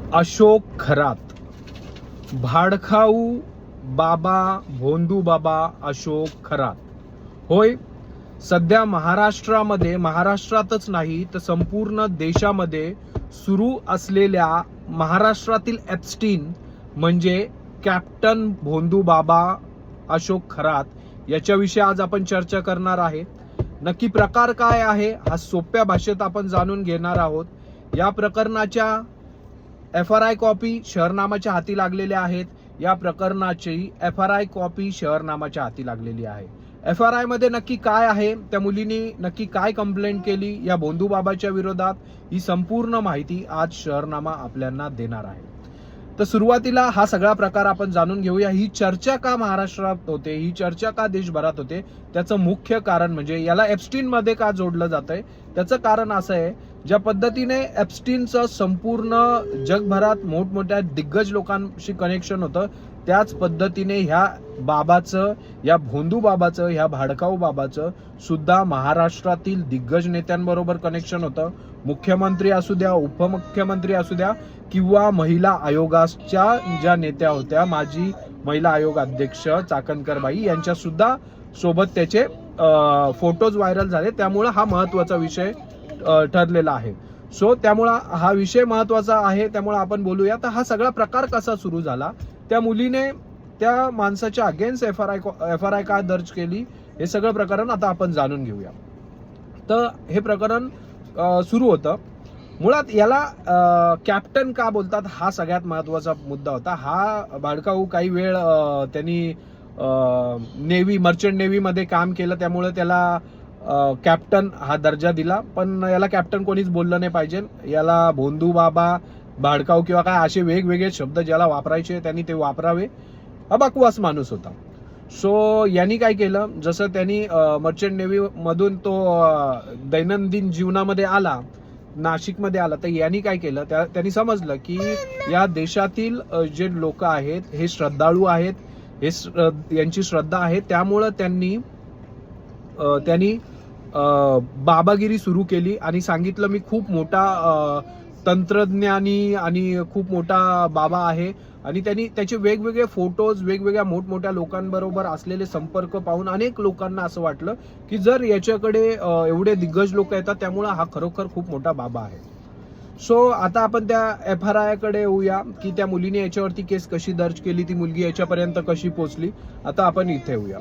अशोक खरात, भाडखाऊ बाबा, भोंदू बाबा अशोक खरात. होय, सध्या महाराष्ट्रातच नाही तर संपूर्ण देशामध्ये सुरू असलेल्या महाराष्ट्रातील एप्स्टीन म्हणजे कॅप्टन भोंदू बाबा अशोक खरात याच्याविषयी आज आपण चर्चा करणार आहे. नक्की प्रकार काय आहे हा सोप्या भाषेत आपण जाणून घेणार आहोत. या प्रकरणाच्या FRI कॉपी शहरनामाच्या हाती लागलेल्या आहेत. या प्रकरणाची FRI कॉपी शहरनामाच्या हाती लागलेली आहे. FRI मध्ये नक्की काय आहे, त्या मुलीने नक्की काय कंप्लेंट केली या भोंदू बाबाच्या विरोधात, ही संपूर्ण माहिती आज शहरनामा आपल्याला देणार आहे. तर सुरुवातीला हा सगळा प्रकार आपण जाणून घेऊया. ही चर्चा का महाराष्ट्रात होते, ही चर्चा का देशभरात होते, त्याचं मुख्य कारण म्हणजे याला एप्स्टीन मध्ये का जोडलं जातंय, त्याचं कारण असं आहे, ज्या पद्धतीने एप्स्टीनचं संपूर्ण जगभरात मोठमोठ्या दिग्गज लोकांशी कनेक्शन होतं, त्याच पद्धतीने ह्या बाबाचं, या भोंदू बाबाचं, ह्या भाडकाऊ बाबाचं सुद्धा महाराष्ट्रातील दिग्गज नेत्यांबरोबर कनेक्शन होतं. मुख्यमंत्री असू द्या, उपमुख्यमंत्री असू द्या किंवा महिला आयोगाच्या ज्या नेत्या होत्या, माजी महिला आयोग अध्यक्ष चाकणकरबाई यांच्या सुद्धा सोबत त्याचे फोटोज व्हायरल झाले. त्यामुळे हा महत्वाचा विषय ठरलेला आहे. त्यामुळे हा विषय महत्वाचा आहे, त्यामुळे आपण बोलूया. तर हा सगळा प्रकार कसा सुरू झाला, त्या मुलीने त्या माणसाच्या अगेन्स्ट FRI का दर्ज केली, हे सगळं प्रकरण आता आपण जाणून घेऊया. तर हे प्रकरण सुरू होतं. मुळात याला कॅप्टन का बोलतात हा सगळ्यात महत्वाचा मुद्दा होता. हा भाडकाऊ काही वेळ त्यांनी मर्चंट नेव्ही मध्ये काम केलं, त्यामुळे त्याला कॅप्टन हा दर्जा दिला. पण याला कॅप्टन कोणीच बोललं नाही पाहिजे. याला भोंदू बाबा, भाडकाऊ किंवा काय असे वेगवेगळे शब्द ज्याला वापरायचे त्यांनी ते वापरावे. हा बकवास माणूस होता. यांनी काय केलं, जसं त्यांनी मर्चंट नेव्ही मधून तो दैनंदिन जीवनामध्ये आला, नाशिकमध्ये आला, तर यांनी काय केलं, त्यांनी समजलं की या देशातील जे लोक आहेत हे श्रद्धाळू आहेत, यांची श्रद्धा आहे. त्यामुळं त्यांनी बाबागिरी सुरू केली आणि सांगितलं मी खूप मोठा तंत्रज्ञानी आणि खूप मोठा बाबा आहे. आणि त्यांनी त्याचे वेगवेगळे फोटोज, वेगवेगळ्या मोठमोठ्या लोकांबरोबर असलेले संपर्क पाहून अनेक लोकांना असं वाटलं की जर याच्याकडे एवढे दिग्गज लोक येतात, त्यामुळे हा खरोखर खूप मोठा बाबा आहे. आता आपण त्या FRI कडे येऊया की त्या मुलीने याच्यावरती केस कशी दर्ज केली, ती मुलगी याच्यापर्यंत कशी पोहोचली. आता आपण इथे येऊया.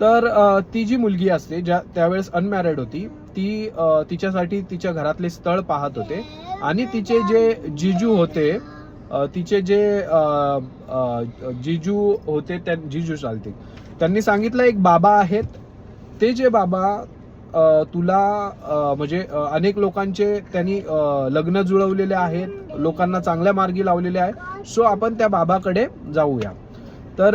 तर ती जी मुलगी असते, त्यावेळेस अनमॅरिड होती, ती तिच्यासाठी तिच्या घरातले स्थळ पाहत होते आणि तिचे जे जिजू होते, जिजू चालते, त्यांनी सांगितलं एक बाबा आहेत, ते जे बाबा तुला म्हणजे अनेक लोकांचे त्यांनी लग्न जुळवलेले आहेत, लोकांना चांगल्या मार्गी लावलेले आहे. आपण त्या बाबाकडे जाऊया. तर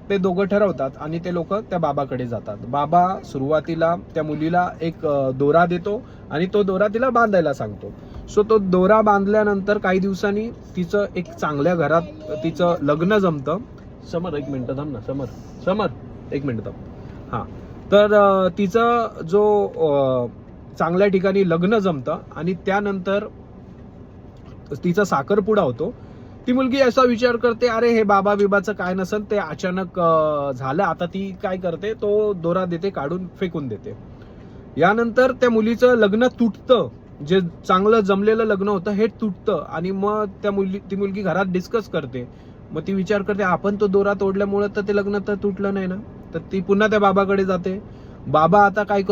ते दोघं ठरवतात आणि ते लोक त्या बाबाकडे जातात. बाबा सुरुवातीला त्या मुलीला एक दोरा देतो आणि तो दोरा तिला बांधायला सांगतो. तो दोरा बांधल्यानंतर काही दिवसांनी तिचं एक चांगल्या घरात तिचं लग्न जमतं. समर एक मिनिट थांब ना, समर एक मिनिट थांब. हा, तर तिचं जो चांगल्या ठिकाणी लग्न जमतं आणि त्यानंतर तिचा साखरपुडा होतो. ती मुलगी असा विचार करते, अरे हे बाबा बिबाचं काय नसेल, ते अचानक झालं. आता ती काय करते, तो दोरा देते, काढून फेकून देते. यानंतर त्या मुलीचं लग्न तुटतं, जे चांगलं जमलेलं लग्न होतं हे तुटतं. आणि मग ती मुलगी घरात डिस्कस करते. मग ती विचार करते, आपण तो दोरा तोडल्यामुळे तर ते लग्न तर तुटलं नाही ना. तर ती पुन्हा त्या बाबाकडे जाते. बाबा आता काय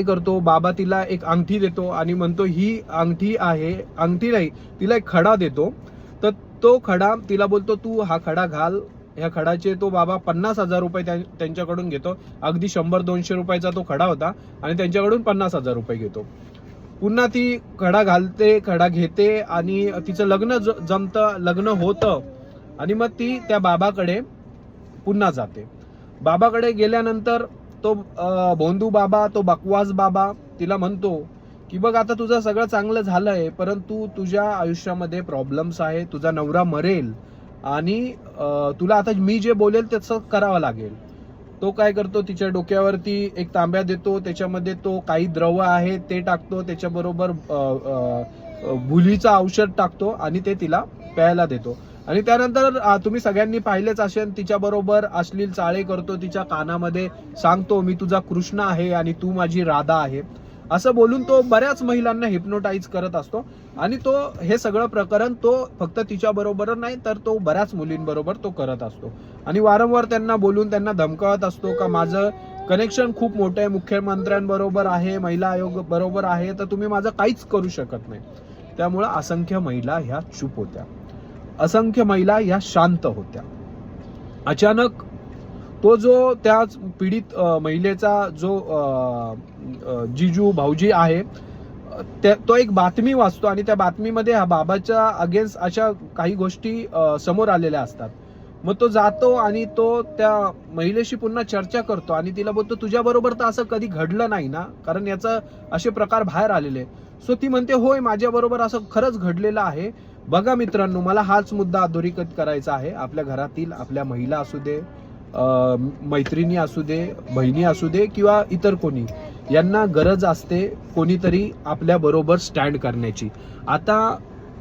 करतो, बाबा तिला एक अंगठी देतो आणि म्हणतो ही अंगठी आहे, अंगठी नाही, तिला एक खडा देतो. तर तो खडा तिला बोलतो तू हा खडा घाल. ह्या खडाचे तो बाबा 50,000 रुपये त्यांच्याकडून घेतो. अगदी 100-200 रुपयाचा तो खडा होता आणि त्यांच्याकडून 50,000 रुपये घेतो. पुन्हा ती खडा घालते, खडा घेते आणि तिचं लग्न जमतं, लग्न होतं. आणि मग ती त्या बाबाकडे पुन्हा जाते. बाबाकडे गेल्यानंतर तो भोंदू बाबा, तो बकवास बाबा तिला म्हणतो की बघ आता तुझं सगळं चांगलं झालंय, परंतु तुझ्या आयुष्यामध्ये प्रॉब्लेम्स आहे, तुझा नवरा मरेल आणि तुला आता मी जे बोलेल तसं करावं लागेल. तो काय करतो, तिच्या डोक्यावरती एक तांब्या देतो, त्याच्यामध्ये तो काही द्रव आहे ते टाकतो, त्याच्याबरोबर भुलीचं औषध टाकतो आणि ते तिला प्यायला देतो. आणि त्यानंतर तुम्ही सगळ्यांनी पाहिलेच असेल, तिच्याबरोबर अश्लील चाळे करतो, तिच्या कानामध्ये सांगतो मी तुझा कृष्ण आहे आणि तू माझी राधा आहे असं बोलून तो बऱ्याच महिलांना हिप्नोटाईज करत असतो. आणि तो हे सगळं प्रकरण तो फक्त तिच्याबरोबर नाही तर तो बऱ्याच मुलींबरोबर तो करत असतो. आणि वारंवार त्यांना बोलून त्यांना धमकावत असतो का माझं कनेक्शन खूप मोठं आहे, मुख्यमंत्र्यांबरोबर आहे, महिला आयोग बरोबर आहे, तर तुम्ही माझं काहीच करू शकत नाही. त्यामुळं असंख्य महिला ह्या चूप होत्या, असंख्य महिला ह्या शांत होत्या. अचानक तो जो त्या पीडित महिलेचा जो जिजू भाऊजी आहे तो एक बातमी वाचतो आणि त्या बातमीमध्ये हा बाबाच्या अगेन्स्ट अशा काही गोष्टी समोर आलेल्या असतात. मग तो जातो आणि तो त्या महिलेशी पुन्हा चर्चा करतो आणि तिला बोलतो तुझ्या बरोबर तर असं कधी घडलं नाही ना, कारण याचं असे प्रकार बाहेर आलेले. सो ती म्हणते होय माझ्या बरोबर असं खरंच घडलेलं आहे. बघा मित्रांनो, मला हाच मुद्दा अधोरेखित करायचा आहे. आपल्या घरातील आपल्या महिला असू दे, मैत्रिणी असू दे, बहिणी असू दे किंवा इतर कोणी, यांना गरज असते कोणीतरी आपल्या बरोबर स्टँड करण्याची. आता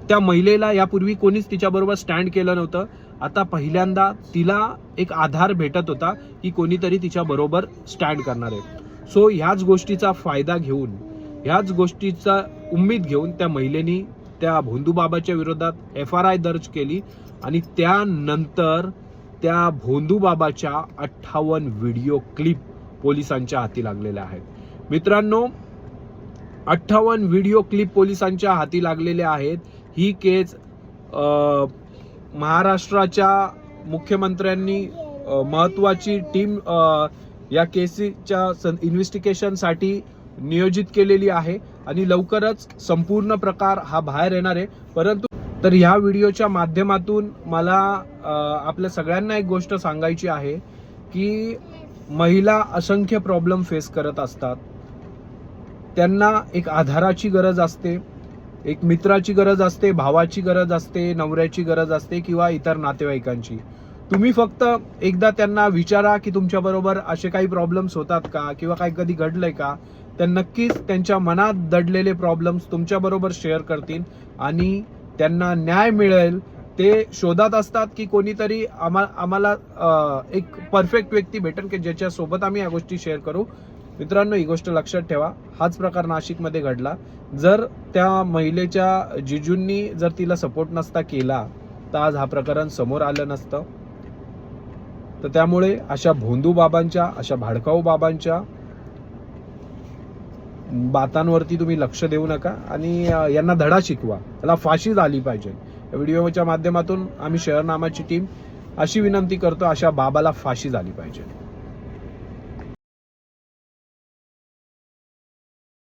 त्या महिलेला यापूर्वी कोणीच तिच्या बरोबर स्टँड केलं नव्हतं. आता पहिल्यांदा तिला एक आधार भेटत होता की कोणीतरी तिच्या बरोबर स्टँड करणार आहे. सो ह्याच गोष्टीचा फायदा घेऊन, ह्याच गोष्टीचा उम्मीद घेऊन त्या महिलेनी त्या भोंदूबाबाच्या विरोधात FRI दर्ज केली आणि त्यानंतर त्या भोंदूबाबाच्या 58 व्हिडिओ क्लिप पोलिसांच्या हाती लागलेल्या आहेत. मित्रांनो, 58 व्हिडिओ क्लिप पोलिसांच्या हाती लागलेल्या आहेत. ही केस महाराष्ट्राच्या मुख्यमंत्र्यांनी महत्वाची टीम या केसीच्या इन्व्हेस्टिगेशनसाठी नियोजित केलेली आहे आणि लवकरच संपूर्ण प्रकार हा बाहेर येणार आहे. परंतु तर ह्या व्हिडिओच्या माध्यमातून मला आपल्या सगळ्यांना एक गोष्ट सांगायची आहे की महिला असंख्य प्रॉब्लेम फेस करत असतात. त्यांना एक आधाराची गरज असते, एक मित्राची गरज असते, भावाची गरज असते, नवऱ्याची गरज असते किंवा इतर नातेवाईकांची. तुम्ही फक्त एकदा त्यांना विचारा की तुमच्याबरोबर असे काही प्रॉब्लेम्स होतात का किंवा काही कधी घडलंय का. त्या नक्कीच त्यांच्या मनात दडलेले प्रॉब्लेम्स तुमच्याबरोबर शेअर करतील आणि त्यांना न्याय मिळेल. ते शोधात असतात की कोणीतरी आम्हाला एक परफेक्ट व्यक्ती भेटेल की ज्याच्यासोबत आम्ही या गोष्टी शेअर करू. मित्रांनो, ही गोष्ट लक्षात ठेवा. हाच प्रकार नाशिकमध्ये घडला. जर त्या महिलेच्या जिजूंनी जर तिला सपोर्ट नसता केला तर आज हा प्रकरण समोर आलं नसतं. तर त्यामुळे अशा भोंदू बाबांच्या, अशा भाडकाऊ बाबांच्या बातांवरती तुम्ही लक्ष देऊ नका आणि यांना धडा शिकवा. त्याला फाशी झाली पाहिजे. या व्हिडिओच्या माध्यमातून आम्ही शहर नामाची टीम अशी विनंती करतो, अशा बाबाला फाशी झाली पाहिजे.